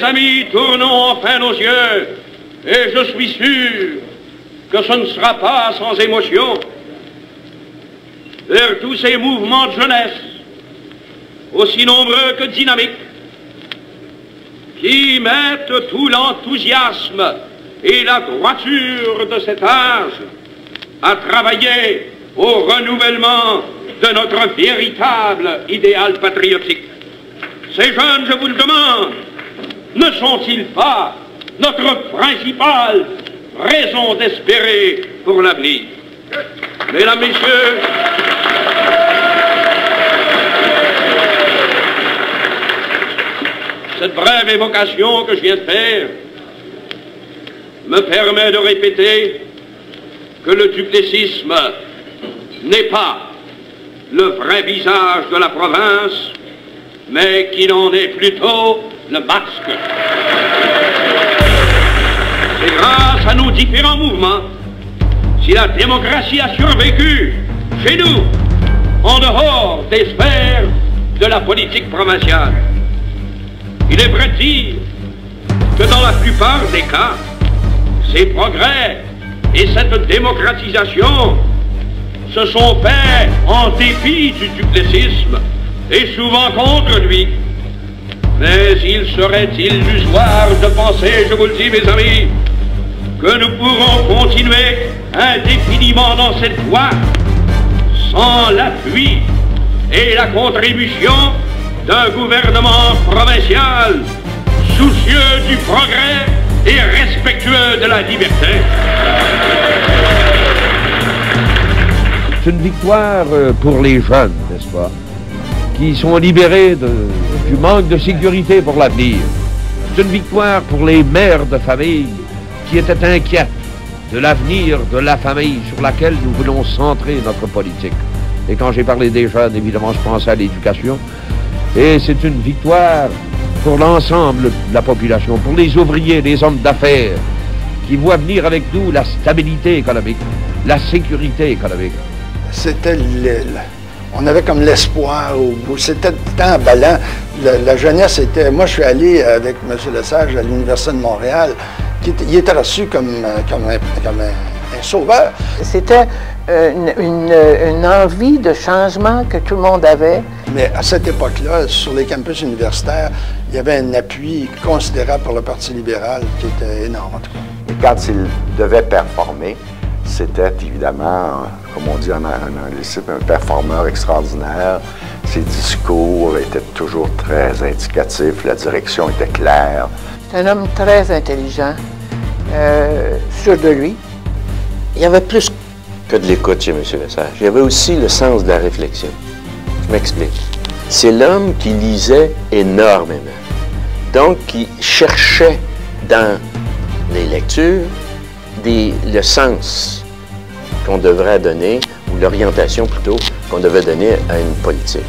Mes amis, tournons enfin nos yeux, et je suis sûr que ce ne sera pas sans émotion, vers tous ces mouvements de jeunesse, aussi nombreux que dynamiques, qui mettent tout l'enthousiasme et la droiture de cet âge à travailler au renouvellement de notre véritable idéal patriotique. Ces jeunes, je vous le demande, ne sont-ils pas notre principale raison d'espérer pour l'avenir? Mesdames, Messieurs, cette brève évocation que je viens de faire me permet de répéter que le duplessisme n'est pas le vrai visage de la province, mais qu'il en est plutôt le masque. C'est grâce à nos différents mouvements si la démocratie a survécu chez nous, en dehors des sphères de la politique provinciale. Il est vrai de dire que dans la plupart des cas, ces progrès et cette démocratisation se sont faits en dépit du duplessisme et souvent contre lui. Mais il serait illusoire de penser, je vous le dis mes amis, que nous pourrons continuer indéfiniment dans cette voie sans l'appui et la contribution d'un gouvernement provincial soucieux du progrès et respectueux de la liberté. C'est une victoire pour les jeunes, n'est-ce pas, qui sont libérés du manque de sécurité pour l'avenir. C'est une victoire pour les mères de famille qui étaient inquiètes de l'avenir de la famille sur laquelle nous voulons centrer notre politique. Et quand j'ai parlé des jeunes, évidemment, je pensais à l'éducation. Et c'est une victoire pour l'ensemble de la population, pour les ouvriers, les hommes d'affaires, qui voient venir avec nous la stabilité économique, la sécurité économique. C'était on avait comme l'espoir au bout. C'était tant emballant. La jeunesse était... Moi, je suis allé avec M. Lesage à l'Université de Montréal. Il était reçu comme un sauveur. C'était une envie de changement que tout le monde avait. Mais à cette époque-là, sur les campus universitaires, il y avait un appui considérable pour le Parti libéral qui était énorme, en tout cas. Et quand il devait performer, c'était évidemment, comme on dit en anglicisme, un performeur extraordinaire. Ses discours étaient toujours très indicatifs, la direction était claire. C'est un homme très intelligent, sûr de lui. Il y avait plus que de l'écoute chez M. Lesage. Il y avait aussi le sens de la réflexion. Je m'explique. C'est l'homme qui lisait énormément. Donc, qui cherchait dans les lectures le sens qu'on devrait donner, ou l'orientation plutôt, qu'on devait donner à une politique.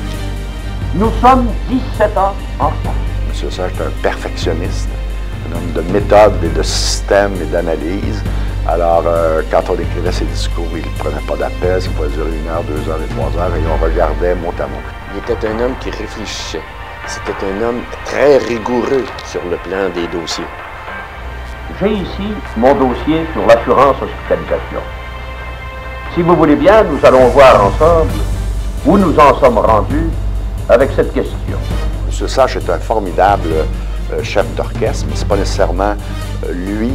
Nous sommes 17 ans en retard. M. Lesage est un perfectionniste, un homme de méthode et de système et d'analyse. Alors, quand on écrivait ses discours, il ne prenait pas d'appel, ça pouvait durer 1 heure, 2 heures et 3 heures, et on regardait mot à mot. Il était un homme qui réfléchissait. C'était un homme très rigoureux sur le plan des dossiers. J'ai ici mon dossier sur l'assurance hospitalisation. Si vous voulez bien, nous allons voir ensemble où nous en sommes rendus avec cette question. M. Lesage est un formidable chef d'orchestre, mais ce n'est pas nécessairement lui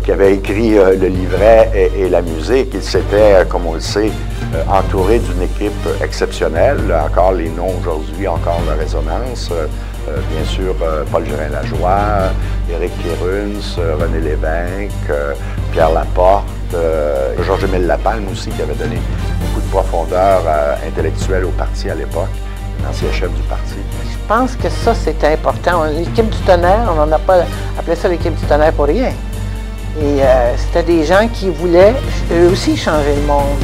qui avait écrit le livret et la musique. Il s'était, comme on le sait, entouré d'une équipe exceptionnelle. Encore les noms aujourd'hui, encore la résonance. Bien sûr, Paul Gérin-Lajoie, Éric Kéruns, René Lévesque, Pierre Laporte, Georges-Émile Lapalme aussi, qui avait donné beaucoup de profondeur intellectuelle au parti à l'époque, l'ancien chef du parti. Je pense que ça, c'était important. L'équipe du Tonnerre, on n'a pas appelé ça l'équipe du Tonnerre pour rien. Et c'était des gens qui voulaient, eux aussi, changer le monde.